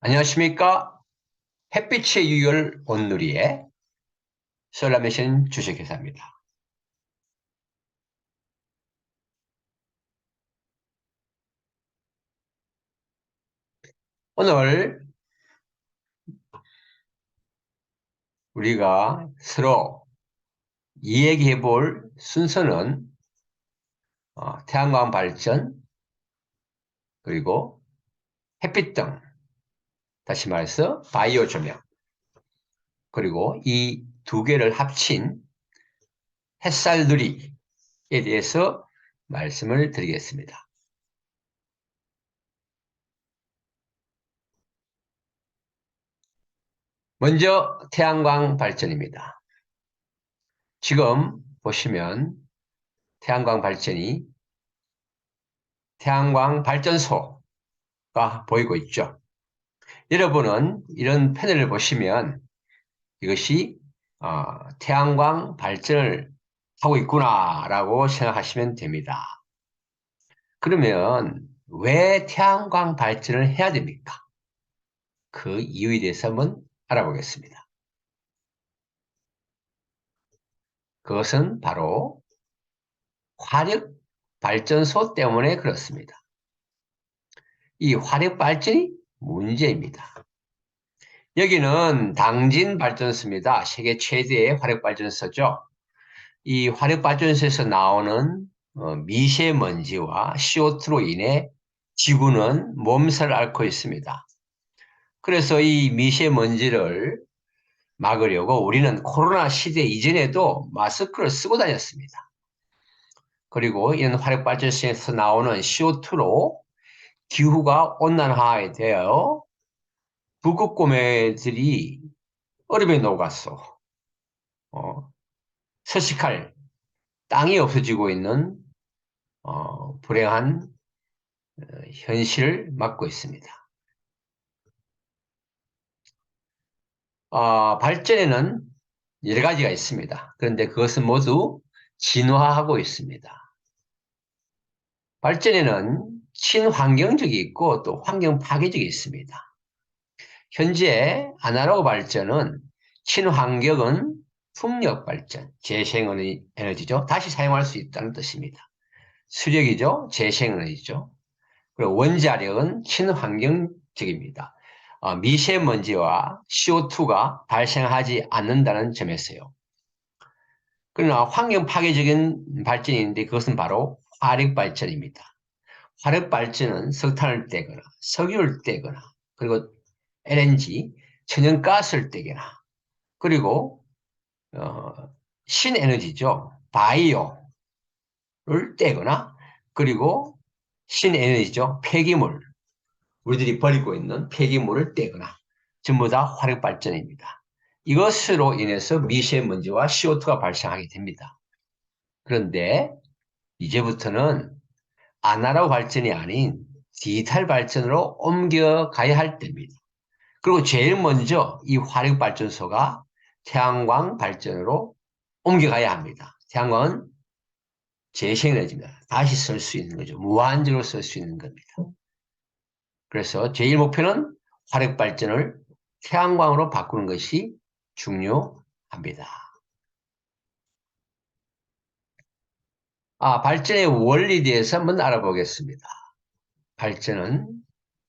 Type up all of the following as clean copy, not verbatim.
안녕하십니까? 햇빛의 유혈 온누리의 솔라메신 주식회사입니다. 오늘 우리가 서로 이야기해 볼 순서는 태양광 발전, 그리고 햇빛등, 다시 말해서 바이오 조명, 그리고 이 두 개를 합친 햇살 누리에 대해서 말씀을 드리겠습니다. 먼저 태양광 발전입니다. 지금 보시면 태양광 발전이 태양광 발전소가 보이고 있죠. 여러분은 이런 패널을 보시면 이것이 태양광 발전을 하고 있구나라고 생각하시면 됩니다. 그러면 왜 태양광 발전을 해야 됩니까? 그 이유에 대해서 한번 알아보겠습니다. 그것은 바로 화력 발전소 때문에 그렇습니다. 이 화력 발전이 문제입니다. 여기는 당진 발전소입니다. 세계 최대의 화력 발전소죠. 이 화력발전소에서 나오는 미세먼지와 CO2로 인해 지구는 몸살을 앓고 있습니다. 그래서 이 미세먼지를 막으려고 우리는 코로나 시대 이전에도 마스크를 쓰고 다녔습니다. 그리고 이런 화력발전소에서 나오는 CO2로 기후가 온난화에 되어 북극곰해들이 얼음에 녹았어. 서식할 땅이 없어지고 있는 불행한 현실을 맞고 있습니다. 발전에는 여러 가지가 있습니다. 그런데 그것은 모두 진화하고 있습니다. 발전에는 친환경적이 있고 또 환경 파괴적이 있습니다. 현재 아날로그 발전은 친환경은 풍력 발전, 재생에너지죠. 다시 사용할 수 있다는 뜻입니다. 수력이죠. 재생에너지죠. 그리고 원자력은 친환경적입니다. 미세먼지와 CO2가 발생하지 않는다는 점에서요. 그러나 환경 파괴적인 발전인데 그것은 바로 화력 발전입니다. 화력 발전은 석탄을 떼거나 석유를 떼거나 그리고 LNG, 천연가스를 떼거나 그리고 어, 신에너지죠. 바이오를 떼거나 그리고 신에너지죠. 폐기물, 우리들이 버리고 있는 폐기물을 떼거나 전부 다 화력 발전입니다. 이것으로 인해서 미세먼지와 CO2가 발생하게 됩니다. 그런데 이제부터는 아날로그 발전이 아닌 디지털 발전으로 옮겨가야 할 때입니다. 그리고 제일 먼저 이 화력 발전소가 태양광 발전으로 옮겨가야 합니다. 태양광은 재생에너지입니다. 다시 쓸 수 있는 거죠. 무한적으로 쓸 수 있는 겁니다. 그래서 제일 목표는 화력 발전을 태양광으로 바꾸는 것이 중요합니다. 발전의 원리에 대해서 한번 알아보겠습니다. 발전은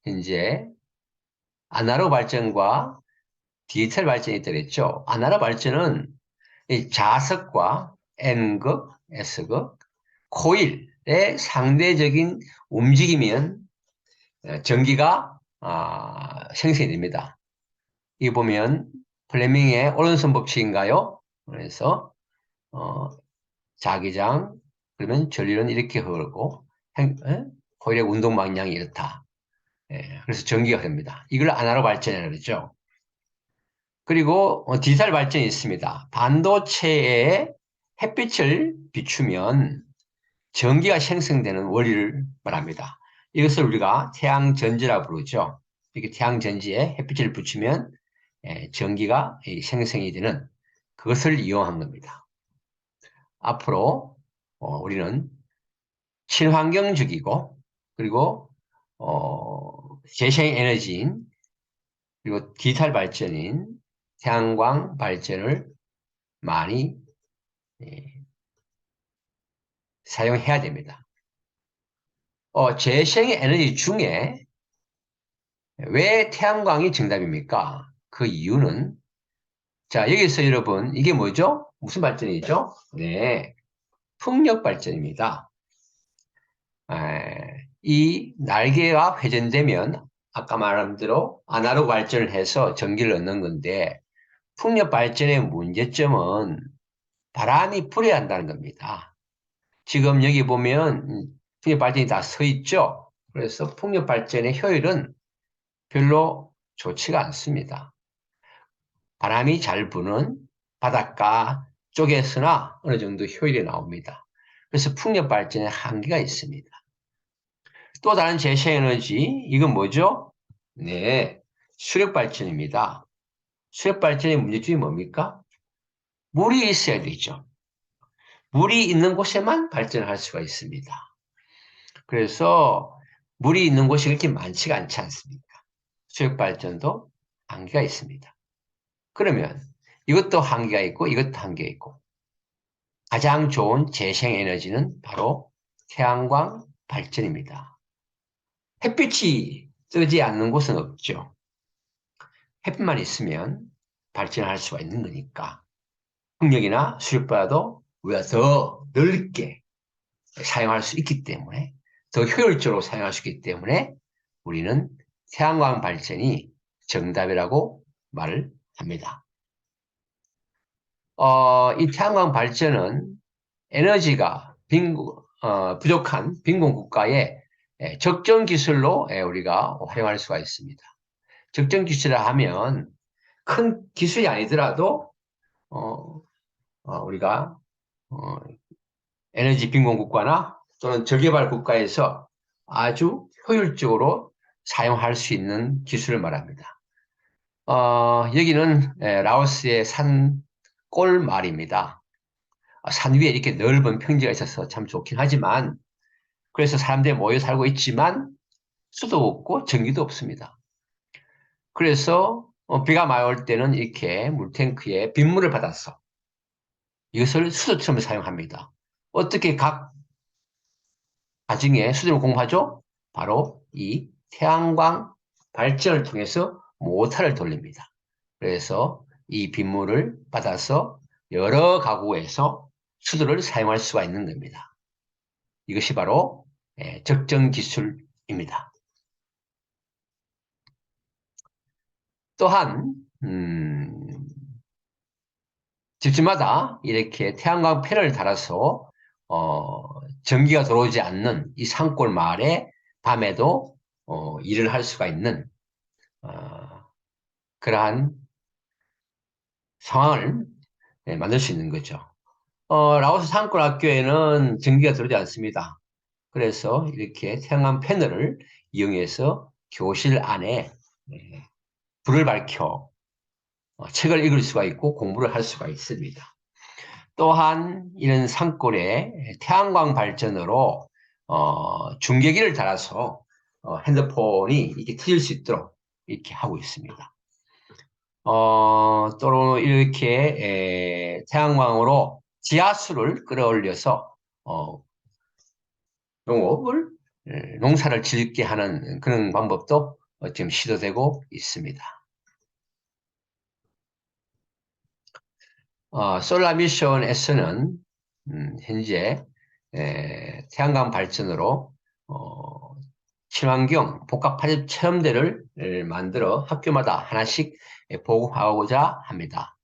이제 아날로그 발전과 디지털 발전이 있더랬죠. 아날로그 발전은 이 자석과 N극, S극, 코일의 상대적인 움직이면 전기가 생성이 됩니다. 이 보면 플레밍의 오른손 법칙인가요? 그래서 자기장 그러면 전류는 이렇게 흐르고 코일의 운동 방향이 이렇다. 그래서 전기가 됩니다. 이걸 아날로그 발전이라고 그러죠. 그리고 디지털 발전이 있습니다. 반도체에 햇빛을 비추면 전기가 생성되는 원리를 말합니다. 이것을 우리가 태양전지라고 부르죠. 이렇게 태양전지에 햇빛을 비추면 전기가 생성이 되는 그것을 이용한 겁니다. 앞으로 우리는 친환경적이고 그리고 재생에너지인 그리고 디지털 발전인 태양광 발전을 많이 예, 사용해야 됩니다. 재생의 에너지 중에 왜 태양광이 정답입니까? 그 이유는 자, 여기서 여러분 이게 뭐죠? 무슨 발전이죠? 네, 풍력 발전입니다. 이 날개가 회전되면 아까 말한 대로 아날로그 발전을 해서 전기를 얻는 건데 풍력 발전의 문제점은 바람이 불어야 한다는 겁니다. 지금 여기 보면 풍력 발전이 다 서 있죠. 그래서 풍력 발전의 효율은 별로 좋지가 않습니다. 바람이 잘 부는 바닷가 쪽에서나 어느 정도 효율이 나옵니다. 그래서 풍력 발전에 한계가 있습니다. 또 다른 재생에너지, 이건 뭐죠? 네, 수력 발전입니다. 수력 발전의 문제점이 뭡니까? 물이 있어야 되죠. 물이 있는 곳에만 발전할 수가 있습니다. 그래서 물이 있는 곳이 그렇게 많지가 않지 않습니까? 수력 발전도 한계가 있습니다. 그러면 이것도 한계가 있고 이것도 한계가 있고 가장 좋은 재생에너지는 바로 태양광 발전입니다. 햇빛이 뜨지 않는 곳은 없죠. 햇빛만 있으면 발전할 수가 있는 거니까 풍력이나 수력보다도 우리가 더 넓게 사용할 수 있기 때문에 더 효율적으로 사용할 수 있기 때문에 우리는 태양광 발전이 정답이라고 말을 합니다. 이 태양광 발전은 에너지가 부족한 빈곤 국가에 적정 기술로 우리가 활용할 수가 있습니다. 적정 기술이라 하면 큰 기술이 아니더라도 우리가 에너지 빈곤 국가나 또는 저개발 국가에서 아주 효율적으로 사용할 수 있는 기술을 말합니다. 여기는 라오스의 산골 마을입니다. 산 위에 이렇게 넓은 평지가 있어서 참 좋긴 하지만 그래서 사람들이 모여 살고 있지만 수도 없고 전기도 없습니다. 그래서 비가 많이 올 때는 이렇게 물탱크에 빗물을 받아서 이것을 수도처럼 사용합니다. 어떻게 각 가정에 수도를 공급하죠? 바로 이 태양광 발전을 통해서 모터를 돌립니다. 그래서 이 빗물을 받아서 여러 가구에서 수도를 사용할 수가 있는 겁니다. 이것이 바로 적정 기술입니다. 또한 집집마다 이렇게 태양광 패널을 달아서 전기가 들어오지 않는 이 산골 마을에 밤에도 일을 할 수가 있는 그러한 상황을 만들 수 있는 거죠. 라오스 산골 학교에는 전기가 들어오지 않습니다. 그래서 이렇게 태양광 패널을 이용해서 교실 안에 불을 밝혀 책을 읽을 수가 있고 공부를 할 수가 있습니다. 또한 이런 산골에 태양광 발전으로 중계기를 달아서 핸드폰이 이렇게 켜질 수 있도록 이렇게 하고 있습니다. 또 이렇게 태양광으로 지하수를 끌어올려서 농업을 농사를 짓게 하는 그런 방법도 지금 시도되고 있습니다. 솔라 미션에서는 현재 태양광 발전으로 친환경 복합화집 체험대를 만들어 학교마다 하나씩 보급하고자 합니다.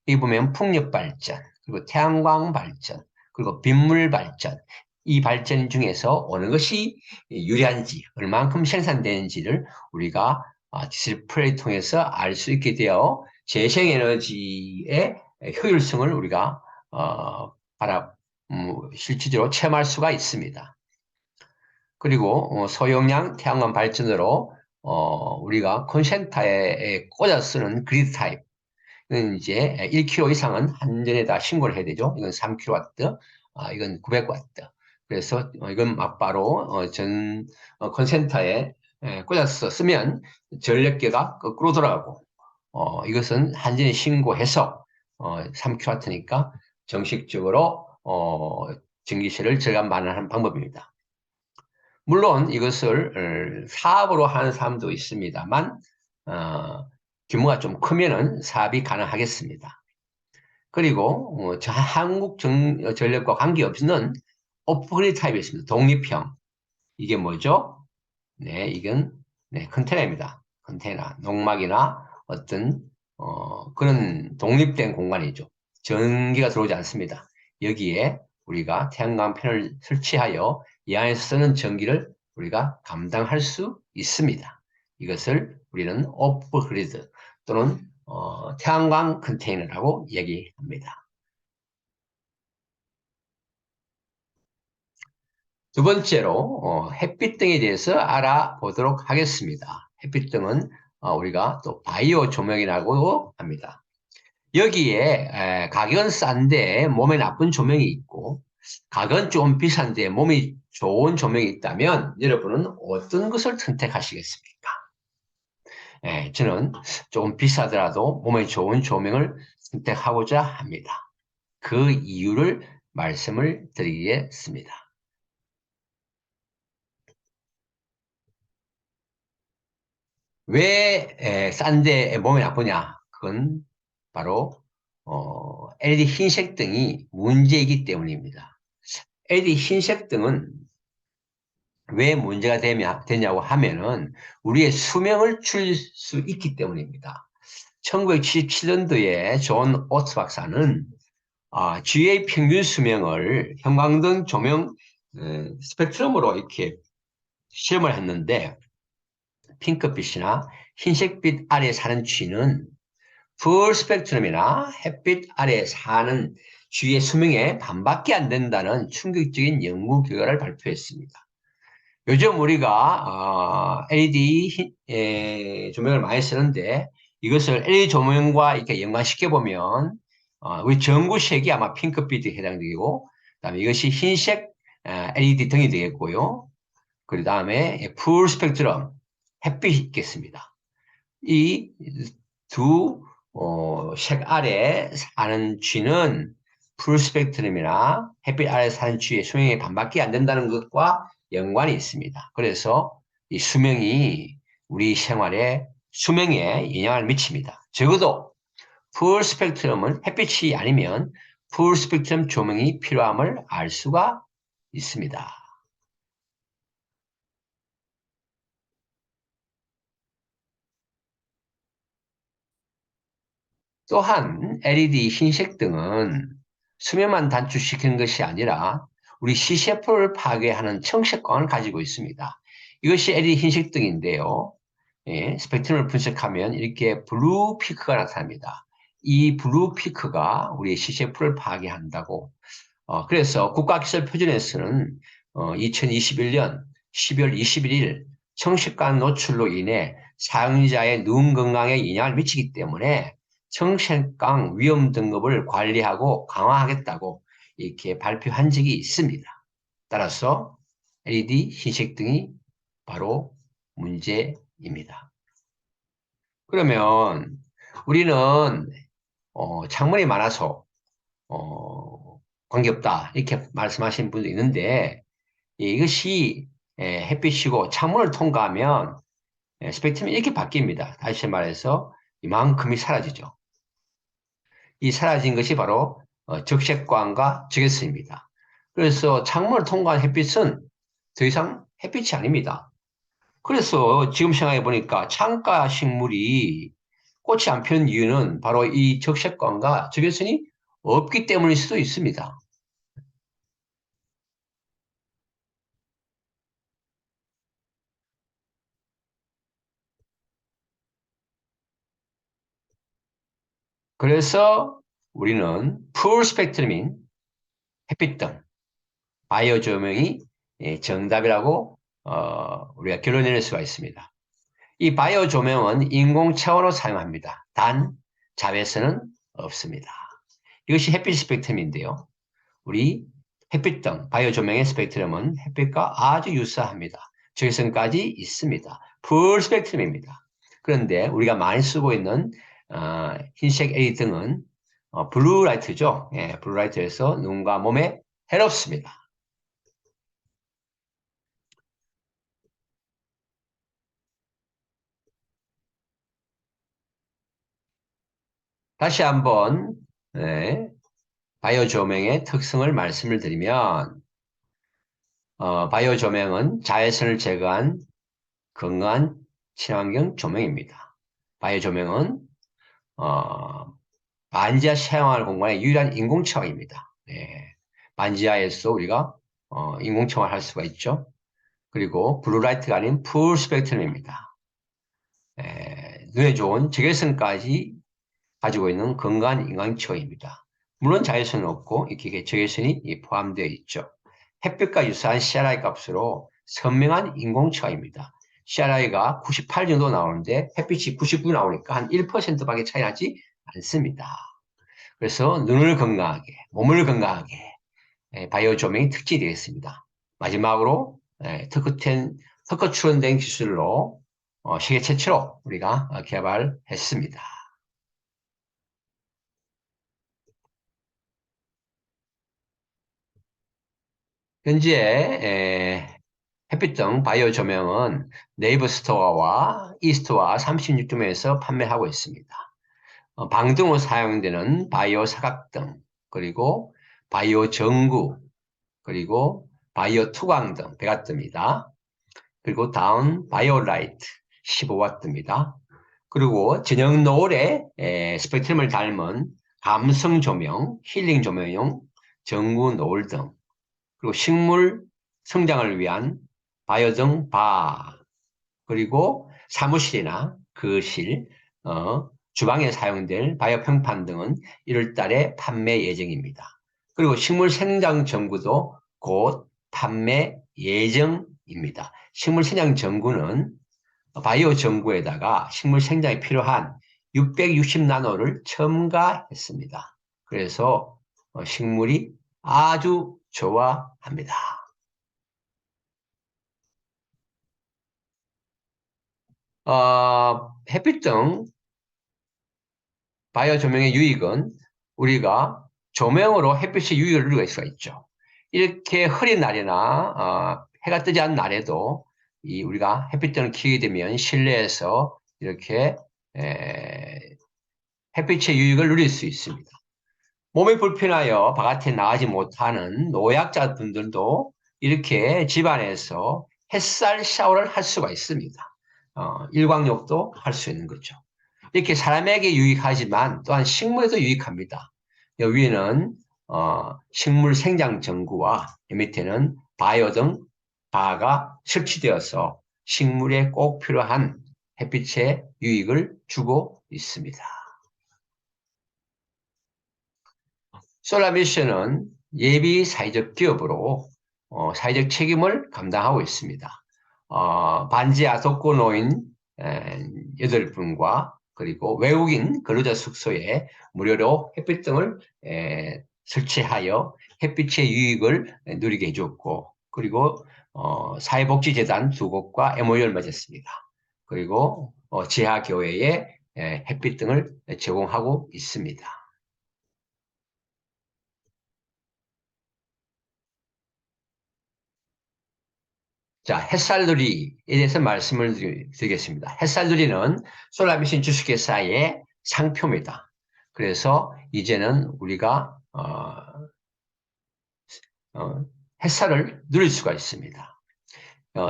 여기 보면 풍력 발전, 그리고 태양광 발전, 그리고 빗물 발전, 이 발전 중에서 어느 것이 유리한지, 얼만큼 생산되는지를 우리가 디스플레이를 통해서 알 수 있게 되어 재생에너지의 효율성을 우리가 실질적으로 체험할 수가 있습니다. 그리고 소용량 태양광 발전으로 우리가 콘센트에 꽂아 쓰는 그리드 타입, 이건 이제 1kW 이상은 한전에다 신고를 해야 되죠. 이건 3kW, 이건 900W. 그래서 이건 막바로 콘센터에 꽂아서 쓰면 전력계가 거꾸로 돌아가고 이것은 한전에 신고해서 3kW니까 정식적으로 전기세를 절감 반환하는 방법입니다. 물론 이것을 사업으로 하는 사람도 있습니다만 규모가 좀 크면은 사업이 가능하겠습니다. 그리고 한국전력과 관계없는 오프그리드 타입이 있습니다. 독립형. 이게 뭐죠? 네, 이건 컨테이너입니다. 컨테이너. 농막이나 어떤 그런 독립된 공간이죠. 전기가 들어오지 않습니다. 여기에 우리가 태양광 패널을 설치하여 이 안에서 쓰는 전기를 우리가 감당할 수 있습니다. 이것을 우리는 오프그리드 또는 태양광 컨테이너라고 얘기합니다. 두 번째로 햇빛 등에 대해서 알아보도록 하겠습니다. 햇빛 등은 우리가 또 바이오 조명이라고 합니다. 여기에 가격은 싼데 몸에 나쁜 조명이 있고 가격은 좀 비싼데 몸이 좋은 조명이 있다면 여러분은 어떤 것을 선택하시겠습니까? 저는 조금 비싸더라도 몸에 좋은 조명을 선택하고자 합니다. 그 이유를 말씀을 드리겠습니다. 왜 싼데 몸에 나쁘냐? 그건 바로 LED 흰색 등이 문제이기 때문입니다. LED 흰색 등은 왜 문제가 되냐고 하면은 우리의 수명을 줄일 수 있기 때문입니다. 1977년도에 존 오츠 박사는 GA 평균 수명을 형광등 조명 스펙트럼으로 이렇게 실험을 했는데 핑크빛이나 흰색빛 아래 사는 쥐는 풀 스펙트럼이나 햇빛 아래 사는 쥐의 수명의 반밖에 안 된다는 충격적인 연구 결과를 발표했습니다. 요즘 우리가 LED 조명을 많이 쓰는데 이것을 LED 조명과 이렇게 연관시켜 보면 우리 전구색이 아마 핑크빛이 해당되고 그다음에 이것이 흰색 LED 등이 되겠고요. 그 다음에 풀 스펙트럼 햇빛이 있겠습니다. 이 두 색 아래 사는 쥐는 풀 스펙트럼이나 햇빛 아래 사는 쥐의 수명이 반밖에 안 된다는 것과 연관이 있습니다. 그래서 이 수명이 우리 생활에 수명에 영향을 미칩니다. 적어도 풀 스펙트럼은 햇빛이 아니면 풀 스펙트럼 조명이 필요함을 알 수가 있습니다. 또한 LED 흰색 등은 수면만 단축시키는 것이 아니라 우리 시세포를 파괴하는 청색광을 가지고 있습니다. 이것이 LED 흰색 등인데요. 스펙트럼을 분석하면 이렇게 블루 피크가 나타납니다. 이 블루 피크가 우리의 시세포를 파괴한다고. 그래서 국가기술표준에서는 2021년 12월 21일 청색광 노출로 인해 사용자의 눈 건강에 영향을 미치기 때문에 청색광 위험 등급을 관리하고 강화하겠다고 이렇게 발표한 적이 있습니다. 따라서 LED 흰색 등이 바로 문제입니다. 그러면 우리는 창문이 많아서 관계없다 이렇게 말씀하시는 분도 있는데 이것이 햇빛이고 창문을 통과하면 스펙트럼이 이렇게 바뀝니다. 다시 말해서 이만큼이 사라지죠. 이 사라진 것이 바로 적색광과 적외선입니다. 그래서 창문을 통과한 햇빛은 더 이상 햇빛이 아닙니다. 그래서 지금 생각해 보니까 창가 식물이 꽃이 안 피는 이유는 바로 이 적색광과 적외선이 없기 때문일 수도 있습니다. 그래서 우리는 풀 스펙트럼인 햇빛등, 바이오 조명이 정답이라고 우리가 결론 내릴 수가 있습니다. 이 바이오 조명은 인공 차원으로 사용합니다. 단 자외선은 없습니다. 이것이 햇빛 스펙트럼인데요. 우리 햇빛 등 바이오 조명의 스펙트럼은 햇빛과 아주 유사합니다. 적외선까지 있습니다. 풀 스펙트럼입니다. 그런데 우리가 많이 쓰고 있는 흰색 LED 등은 블루라이트죠. 예, 블루라이트에서 눈과 몸에 해롭습니다. 다시 한번 네, 바이오 조명의 특성을 말씀을 드리면 바이오 조명은 자외선을 제거한 건강한 친환경 조명입니다. 바이오 조명은 어, 반지하 샤워할 공간의 유일한 인공청입니다. 네, 반지하에서 우리가 인공청을 할 수가 있죠. 그리고 블루라이트가 아닌 풀 스펙트럼입니다. 눈에 좋은 적외선까지 가지고 있는 건강한 인공청입니다. 물론 자외선은 없고 이렇게 적외선이 포함되어 있죠. 햇빛과 유사한 CRI 값으로 선명한 인공청입니다. CRI가 98 정도 나오는데 햇빛이 99 나오니까 한 1%밖에 차이 나지 않습니다. 그래서 눈을 건강하게, 몸을 건강하게 바이오 조명이 특징이 되겠습니다. 마지막으로 특허 출원된 기술로 세계 최초로 우리가 개발했습니다. 현재 햇빛등 바이오 조명은 네이버 스토어와 이스토어 36점에서 판매하고 있습니다. 방등으로 사용되는 바이오 사각등, 그리고 바이오 전구, 그리고 바이오 투광 등 배가뜹니다. 그리고 다음 바이오라이트 15W입니다. 그리고 전형 노을의 스펙트럼을 닮은 감성 조명, 힐링 조명용 전구 노을 등, 그리고 식물 성장을 위한 바이오등 바, 그리고 사무실이나 거실, 주방에 사용될 바이오 평판 등은 1월 달에 판매 예정입니다. 그리고 식물 생장 전구도 곧 판매 예정입니다. 식물 생장 전구는 바이오 전구에다가 식물 생장에 필요한 660나노를 첨가했습니다. 그래서 식물이 아주 좋아합니다. 햇빛 등 바이오 조명의 유익은 우리가 조명으로 햇빛의 유익을 누릴 수가 있죠. 이렇게 흐린 날이나 해가 뜨지 않은 날에도 우리가 햇빛등을 켜게 되면 실내에서 이렇게 햇빛의 유익을 누릴 수 있습니다. 몸이 불편하여 바깥에 나가지 못하는 노약자분들도 이렇게 집안에서 햇살 샤워를 할 수가 있습니다. 일광욕도 할 수 있는 거죠. 이렇게 사람에게 유익하지만 또한 식물에도 유익합니다. 여기에는 식물 생장 전구와 밑에는 바이오 등 바가 설치되어서 식물에 꼭 필요한 햇빛의 유익을 주고 있습니다. 솔라미션은 예비 사회적 기업으로 사회적 책임을 감당하고 있습니다. 반지하 독거노인 8분과 그리고 외국인 근로자 숙소에 무료로 햇빛 등을 설치하여 햇빛의 유익을 누리게 해줬고, 그리고 사회복지재단 2곳과 MOU를 맺었습니다. 그리고 지하교회에 햇빛 등을 제공하고 있습니다. 자, 햇살놀이에 대해서 말씀을 드리겠습니다. 햇살놀이는 솔라미신 주식회사의 상표입니다. 그래서 이제는 우리가 햇살을 누릴 수가 있습니다.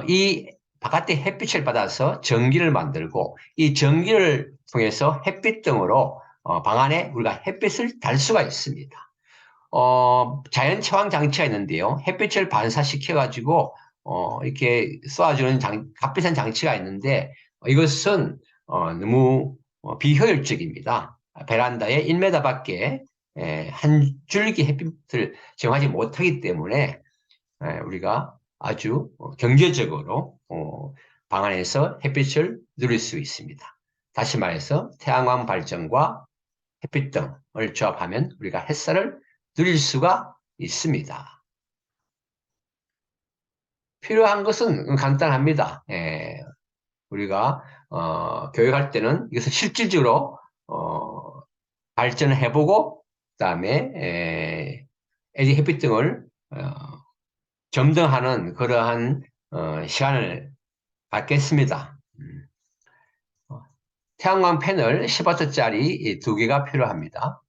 이 바깥의 햇빛을 받아서 전기를 만들고 이 전기를 통해서 햇빛 등으로 방 안에 우리가 햇빛을 달 수가 있습니다. 자연 채광 장치가 있는데요. 햇빛을 반사시켜가지고, 이렇게 쏘아주는 값비싼 장치가 있는데, 이것은, 너무 비효율적입니다. 베란다에 1m 밖에 한 줄기 햇빛을 제공하지 못하기 때문에, 우리가 아주 경제적으로, 방 안에서 햇빛을 누릴 수 있습니다. 다시 말해서 태양광 발전과 햇빛 등을 조합하면 우리가 햇살을 누릴 수가 있습니다. 필요한 것은 간단합니다. 우리가 교육할 때는 이것을 실질적으로 발전을 해보고 그다음에 LED 햇빛 등을 점등하는 그러한 시간을 갖겠습니다. 태양광 패널 10W짜리 2개가 필요합니다.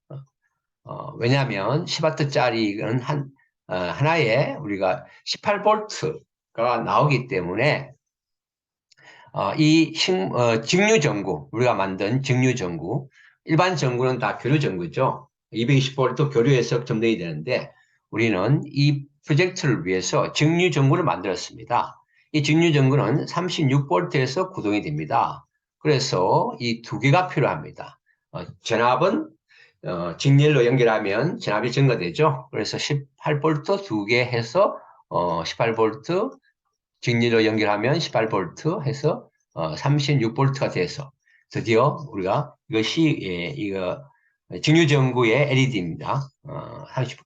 왜냐하면 10W짜리는 하나에 우리가 18V가 나오기 때문에 이 직류 전구, 우리가 만든 직류 전구, 일반 전구는 다 교류 전구죠. 220V 교류해서 점등이 되는데 우리는 이 프로젝트를 위해서 직류 전구를 만들었습니다. 이 직류 전구는 36V에서 구동이 됩니다. 그래서 이 2개가 필요합니다. 전압은 직렬로 연결하면 전압이 증가되죠. 그래서 18V 2개 해서 18V 직렬로 연결하면 18V 해서 36V가 돼서 드디어 우리가 이것이 이거 직류전구의 LED입니다.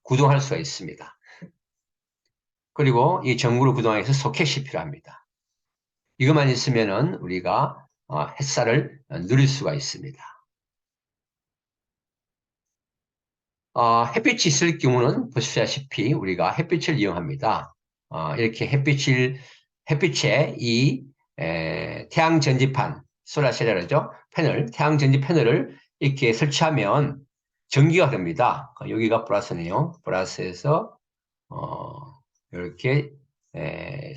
구동할 수가 있습니다. 그리고 이 전구를 구동하기 위해서 소켓이 필요합니다. 이것만 있으면은 우리가 햇살을 누릴 수가 있습니다. 햇빛이 있을 경우는 보시다시피 우리가 햇빛을 이용합니다. 이렇게 햇빛에 이 태양 전지판, 솔라셀이라죠. 패널, 태양 전지 패널을 이렇게 설치하면 전기가 됩니다. 여기가 플러스네요. 플러스에서 이렇게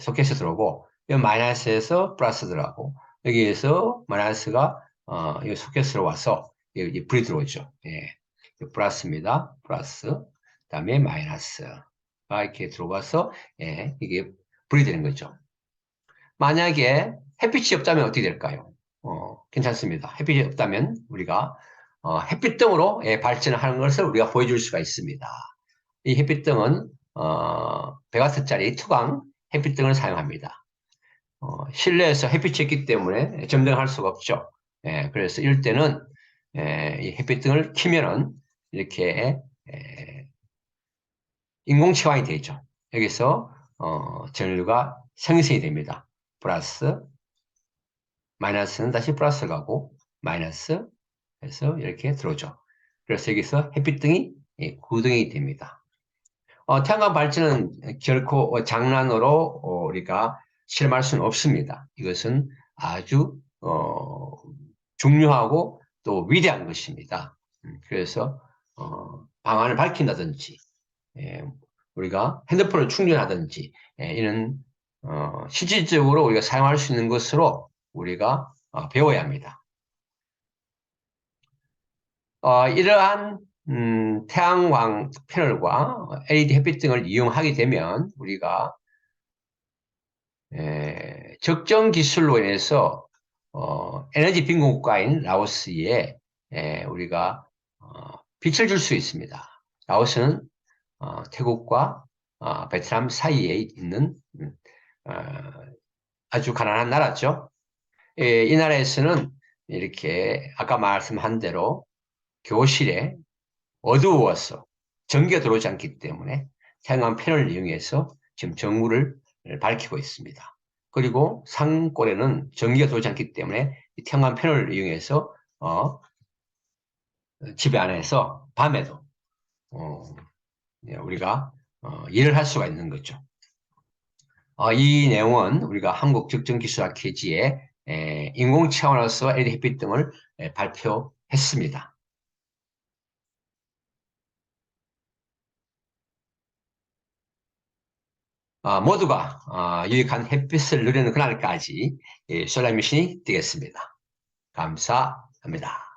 소켓에 들어오고 여기 마이너스에서 플러스 들어가고 여기에서 마이너스가 이 소켓으로 와서 여기 불이 들어오죠. 플러스입니다. 플러스. 그다음에 마이너스가 이렇게 들어가서 이게 불이 되는 거죠. 만약에 햇빛이 없다면 어떻게 될까요? 괜찮습니다. 햇빛이 없다면 우리가 햇빛등으로 발전하는 것을 우리가 보여줄 수가 있습니다. 이 햇빛등은 100W짜리 투광 햇빛등을 사용합니다. 실내에서 햇빛이 있기 때문에 점등할 수가 없죠. 그래서 이럴 때는 이 햇빛등을 켜면은 이렇게 인공치광이 되죠. 여기서 전류가 생성이 됩니다. 플러스 마이너스는 다시 플러스 가고 마이너스 해서 이렇게 들어오죠. 그래서 여기서 햇빛등이 구등이 됩니다. 태양광 발전은 결코 장난으로 우리가 실험할 수는 없습니다. 이것은 아주 중요하고 또 위대한 것입니다. 그래서 방안을 밝힌다든지 우리가 핸드폰을 충전하든지 이런 실질적으로 우리가 사용할 수 있는 것으로 우리가 배워야 합니다. 이러한 태양광 패널과 LED 햇빛 등을 이용하게 되면 우리가 적정 기술로 인해서 에너지 빈곤국가인 라오스에 우리가 빛을 줄 수 있습니다. 라오스는 태국과 베트남 사이에 있는 아주 가난한 나라죠. 이 나라에서는 이렇게 아까 말씀한 대로 교실에 어두워서 전기가 들어오지 않기 때문에 태양광 패널을 이용해서 지금 전구를 밝히고 있습니다. 그리고 산골에는 전기가 들어오지 않기 때문에 이 태양광 패널을 이용해서 집 안에서 밤에도 우리가 일을 할 수가 있는 거죠. 이 내용은 우리가 한국적정기술학회지에 인공차원으로서 LED 햇빛 등을 발표했습니다. 모두가 유익한 햇빛을 누리는 그날까지 솔라미신이 되겠습니다. 감사합니다.